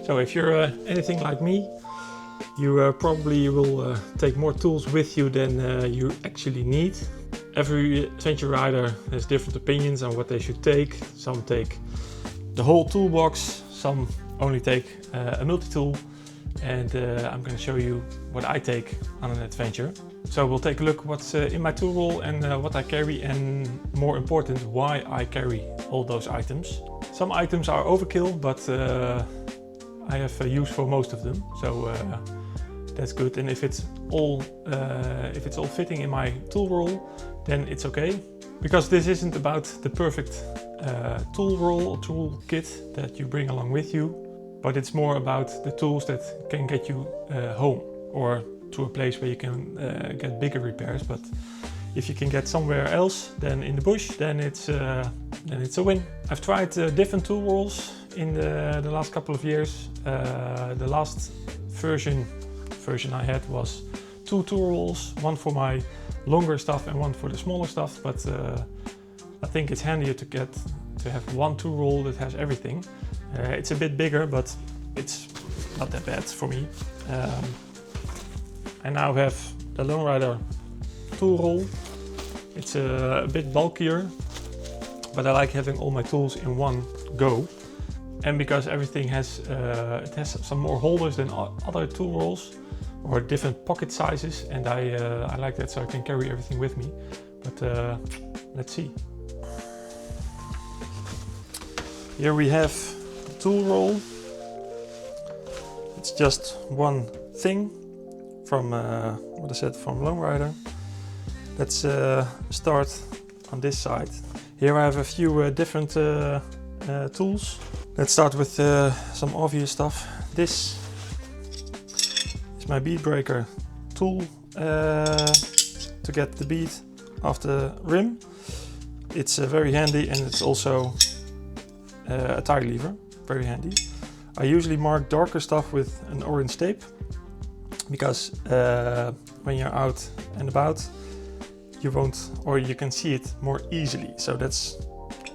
So if you're anything like me, you probably will take more tools with you than you actually need. Every adventure rider has different opinions on what they should take. Some take the whole toolbox, some only take a multi-tool, and I'm going to show you what I take on an adventure. So we'll take a look what's in my tool roll and what I carry, and more important, why I carry all those items. Some items are overkill, but I have use for most of them, so that's good. And if it's all fitting in my tool roll, then it's okay. Because this isn't about the perfect tool roll or tool kit that you bring along with you, but it's more about the tools that can get you home or to a place where you can get bigger repairs. But if you can get somewhere else than in the bush, then it's a win. I've tried different tool rolls in the last couple of years. The last version I had was 2 tool rolls, one for my longer stuff and one for the smaller stuff. But I think it's handier to have one tool roll that has everything. It's a bit bigger, but it's not that bad for me. I now have the Lone Rider tool roll. It's a bit bulkier, but I like having all my tools in one go. And because everything has some more holders than other tool rolls, or different pocket sizes, and I like that, so I can carry everything with me. But let's see. Here we have the tool roll. It's just one thing from what I said, from Lone Rider. Let's start on this side. Here I have a few different tools. Let's start with some obvious stuff. This is my bead breaker tool to get the bead off the rim. It's very handy, and it's also a tire lever, very handy. I usually mark darker stuff with an orange tape, because when you're out and about, you won't, or you can see it more easily. So that's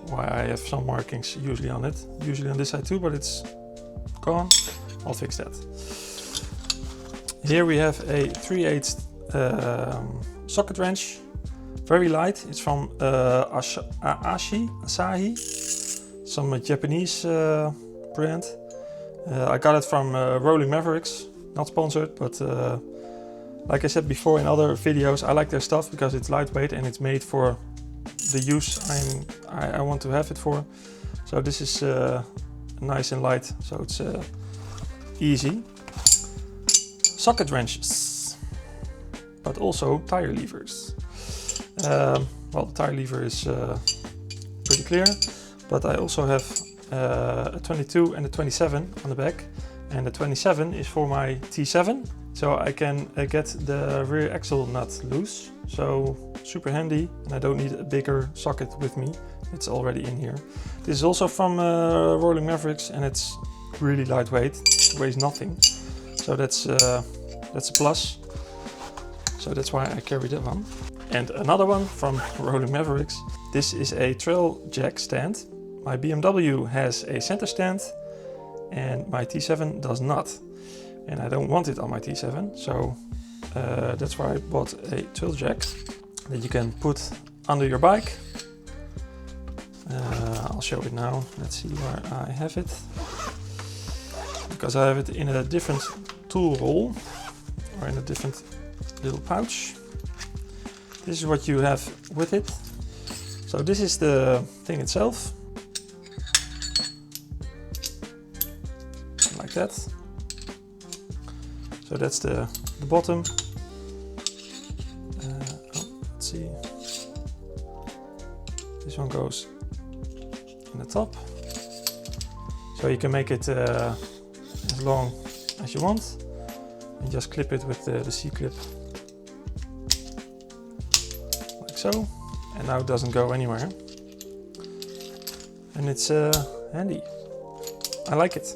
why I have some markings usually on it. Usually on this side too, but it's gone. I'll fix that. Here we have a 3/8 socket wrench, very light. It's from Asahi, some Japanese brand. I got it from Rolling Mavericks, not sponsored, but like I said before in other videos, I like their stuff because it's lightweight and it's made for the use I want to have it for. So this is nice and light, so it's easy. Socket wrenches, but also tire levers. Well, the tire lever is pretty clear, but I also have a 22 and a 27 on the back, and the 27 is for my T7, so I can get the rear axle nut loose. So super handy, and I don't need a bigger socket with me. It's already in here. This is also from Rolling Mavericks, and it's really lightweight. It weighs nothing, so that's a plus. So that's why I carry that one. And another one from Rolling Mavericks. This is a trail jack stand. My BMW has a center stand, and my T7 does not. And I don't want it on my T7, so that's why I bought a trail jack that you can put under your bike. I'll show it now. Let's see where I have it. Because I have it in a different tool roll, or in a different little pouch. This is what you have with it. So this is the thing itself. Like that. So that's the bottom. Let's see. This one goes in the top. So you can make it as long as you want. And just clip it with the C-clip. Like so. And now it doesn't go anywhere. And it's handy. I like it.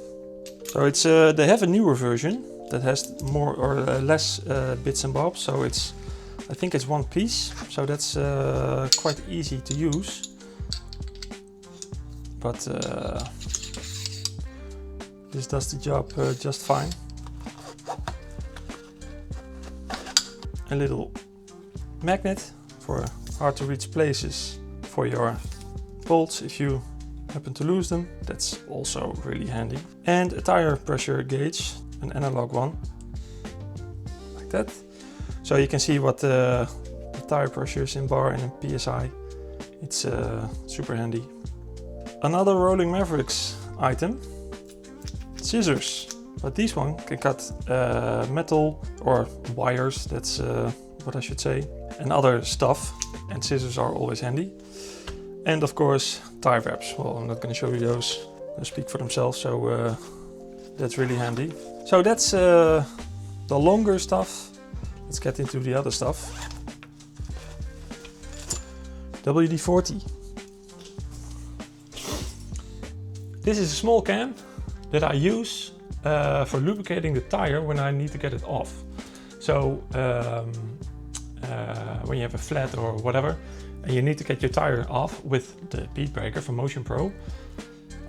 So it's they have a newer version that has more or less bits and bobs. So it's, I think it's one piece. So that's quite easy to use. But This does the job just fine. A little magnet for hard to reach places for your bolts if you happen to lose them. That's also really handy. And a tire pressure gauge, an analog one, like that. So you can see what the tire pressure is in bar and in PSI. It's super handy. Another rolling Mavericks item, scissors. But this one can cut metal or wires, that's what I should say, and other stuff. And scissors are always handy. And of course, tire wraps. Well, I'm not going to show you those. They speak for themselves, so that's really handy. So that's the longer stuff. Let's get into the other stuff. WD-40. This is a small can that I use for lubricating the tire when I need to get it off. So when you have a flat or whatever, and you need to get your tire off with the Bead breaker from Motion Pro,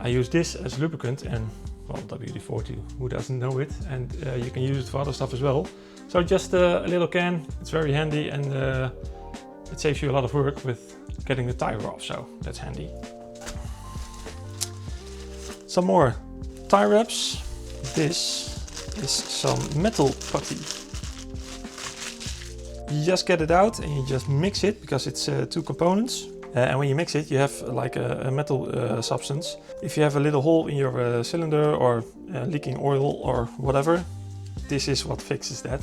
I use this as lubricant, and well, WD-40, who doesn't know it? And you can use it for other stuff as well. So just a little can, it's very handy, and it saves you a lot of work with getting the tire off, so that's handy. Some more tire wraps. This is some metal putty. You just get it out and you just mix it, because it's two components. And when you mix it, you have like a metal substance. If you have a little hole in your cylinder or leaking oil or whatever, this is what fixes that.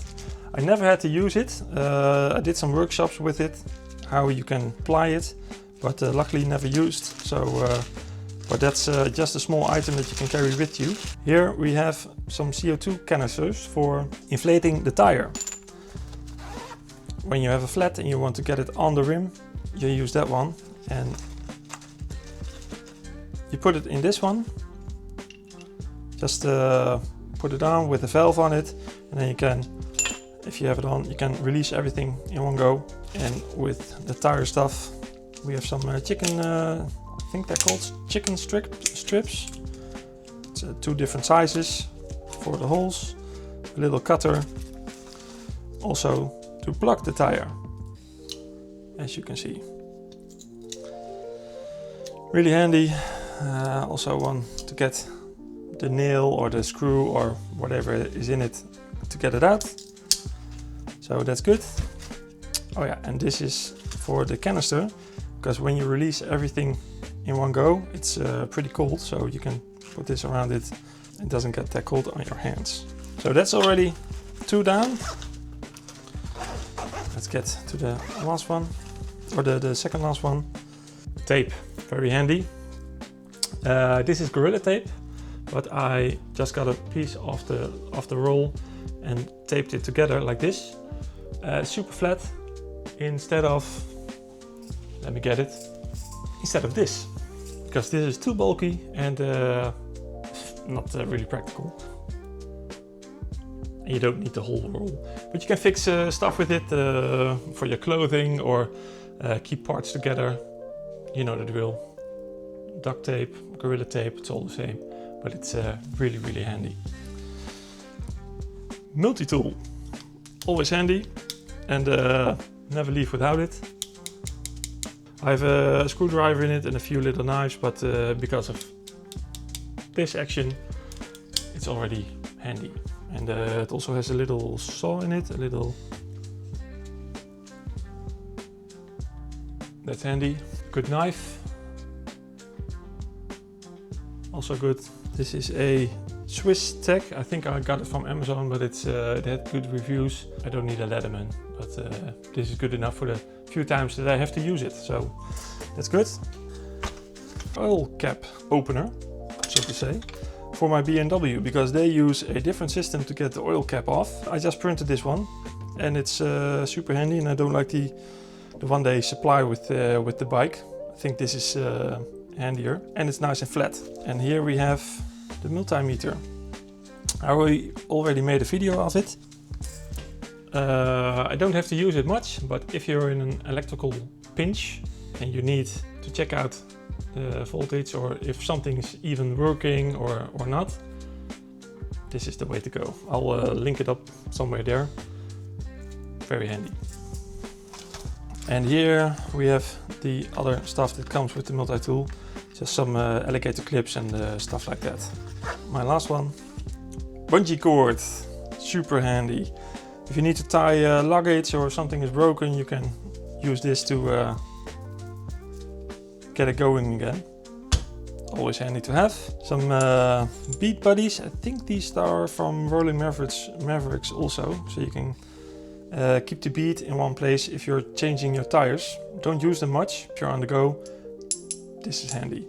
I never had to use it. I did some workshops with it, how you can apply it, but luckily never used. So, but that's just a small item that you can carry with you. Here we have some CO2 canisters for inflating the tire. When you have a flat and you want to get it on the rim, you use that one, and you put it in this one. Just put it on with a valve on it, and then you can, if you have it on, you can release everything in one go. And with the tire stuff, we have some chicken, I think they're called chicken strips. It's two different sizes for the holes, a little cutter, also to plug the tire, as you can see. Really handy. Also one to get the nail or the screw or whatever is in it to get it out. So that's good. Oh yeah, and this is for the canister, because when you release everything in one go, it's pretty cold, so you can put this around it. It doesn't get that cold on your hands. So that's already two down. Let's get to the last one, or the second last one. Tape, very handy. This is Gorilla Tape, but I just got a piece of the roll and taped it together like this. Super flat, instead of, let me get it, instead of this, because this is too bulky and not really practical. And you don't need the whole roll, but you can fix stuff with it for your clothing, or keep parts together. You know the drill. Duct tape, Gorilla Tape, it's all the same, but it's really, really handy. Multi-tool, always handy, and never leave without it. I have a screwdriver in it and a few little knives, but because of this action, it's already handy. And it also has a little saw in it, a little. That's handy. Good knife. Also good. This is a Swiss Tech. I think I got it from Amazon, but it had good reviews. I don't need a Leatherman, but this is good enough for the few times that I have to use it. So that's good. Oil cap opener, so to say, for my BMW, because they use a different system to get the oil cap off. I just printed this one, and it's super handy, and I don't like the one they supply with the bike. I think this is handier, and it's nice and flat. And here we have the multimeter. I already made a video of it. I don't have to use it much, but if you're in an electrical pinch and you need to check out the voltage, or if something's even working or not, this is the way to go. I'll link it up somewhere there. Very handy. And here we have the other stuff that comes with the multi-tool. Just some alligator clips and stuff like that. My last one, bungee cord, super handy. If you need to tie luggage or something is broken, you can use this to get it going again. Always handy to have. Some bead putties. I think these are from Rolling Mavericks also, so you can keep the bead in one place if you're changing your tires. Don't use them much if you're on the go. This is handy.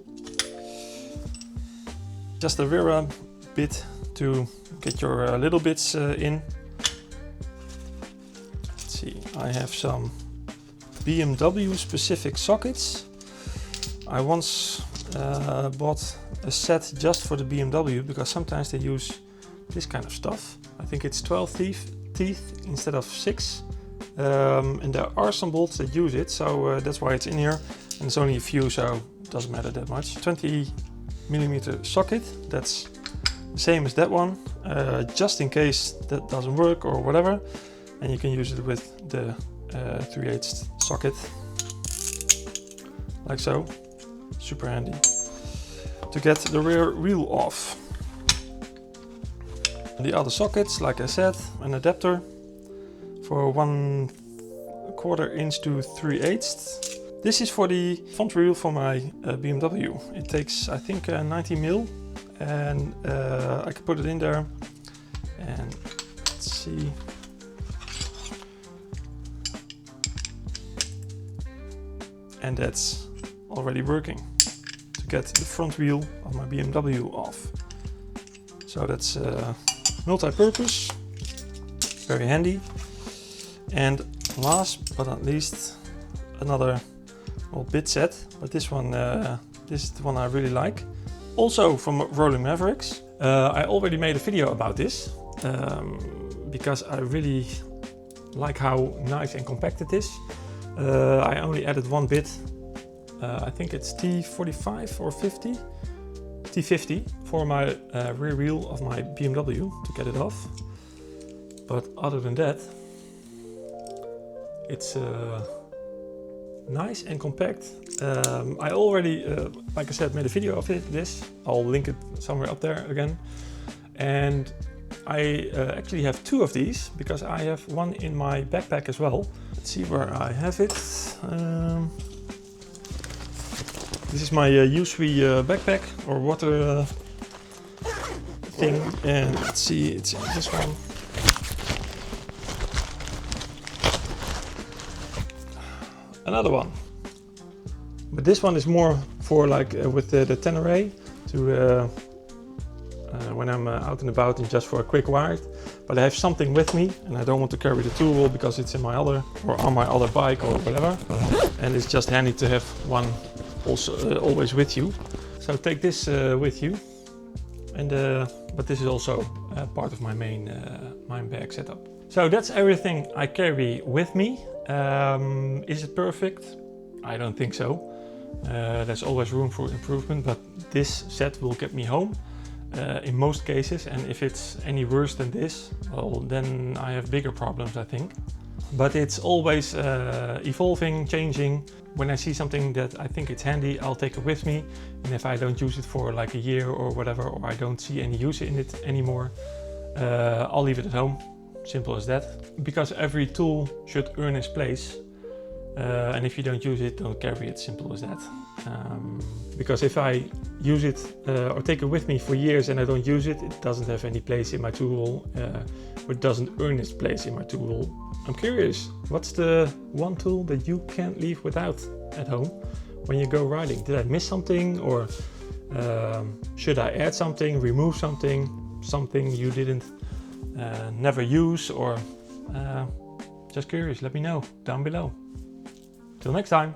Just a rear bit to get your little bits in. Let's see, I have some BMW specific sockets. I once bought a set just for the BMW because sometimes they use this kind of stuff. I think it's 12 teeth instead of 6. And there are some bolts that use it, so that's why it's in here. And it's only a few, so it doesn't matter that much. 20mm socket, that's the same as that one, just in case that doesn't work or whatever. And you can use it with the 3/8 socket, like so. Super handy to get the rear wheel off. The other sockets, like I said, an adapter for 1/4 inch to 3/8. This is for the front wheel for my BMW. It takes, I think, 90mm, and I can put it in there. And let's see. And that's already working to get the front wheel of my BMW off. So that's multi-purpose, very handy. And last but not least, another bit set, but this one, this is the one I really like. Also from Rolling Mavericks. I already made a video about this because I really like how nice and compact it is. I only added one bit. I think it's T45 or 50. T50 for my rear wheel of my BMW to get it off. But other than that, it's nice and compact. I already, like I said, made a video of this. I'll link it somewhere up there again. And I actually have 2 of these because I have one in my backpack as well. Let's see where I have it. This is my Usui backpack or water thing, and let's see, it's in this one. Another one, but this one is more for like with the Tenere to when I'm out and about and just for a quick ride. But I have something with me and I don't want to carry the tool because it's in my other or on my other bike or whatever, and it's just handy to have one also always with you. So take this with you, and but this is also part of my main bag setup. So that's everything I carry with me. Is it perfect? I don't think so. There's always room for improvement, but this set will get me home in most cases, and if it's any worse than this, well, then I have bigger problems, I think. But it's always evolving, changing. When I see something that I think it's handy, I'll take it with me. And if I don't use it for like a year or whatever, or I don't see any use in it anymore, I'll leave it at home. Simple as that. Because every tool should earn its place. And if you don't use it, don't carry it. Simple as that. Because if I use it or take it with me for years and I don't use it, it doesn't have any place in my tool, or it doesn't earn its place in my tool. I'm curious, what's the one tool that you can't leave without at home when you go riding? Did I miss something, or should I add something, remove something you didn't never use, or just curious? Let me know down below. Till next time.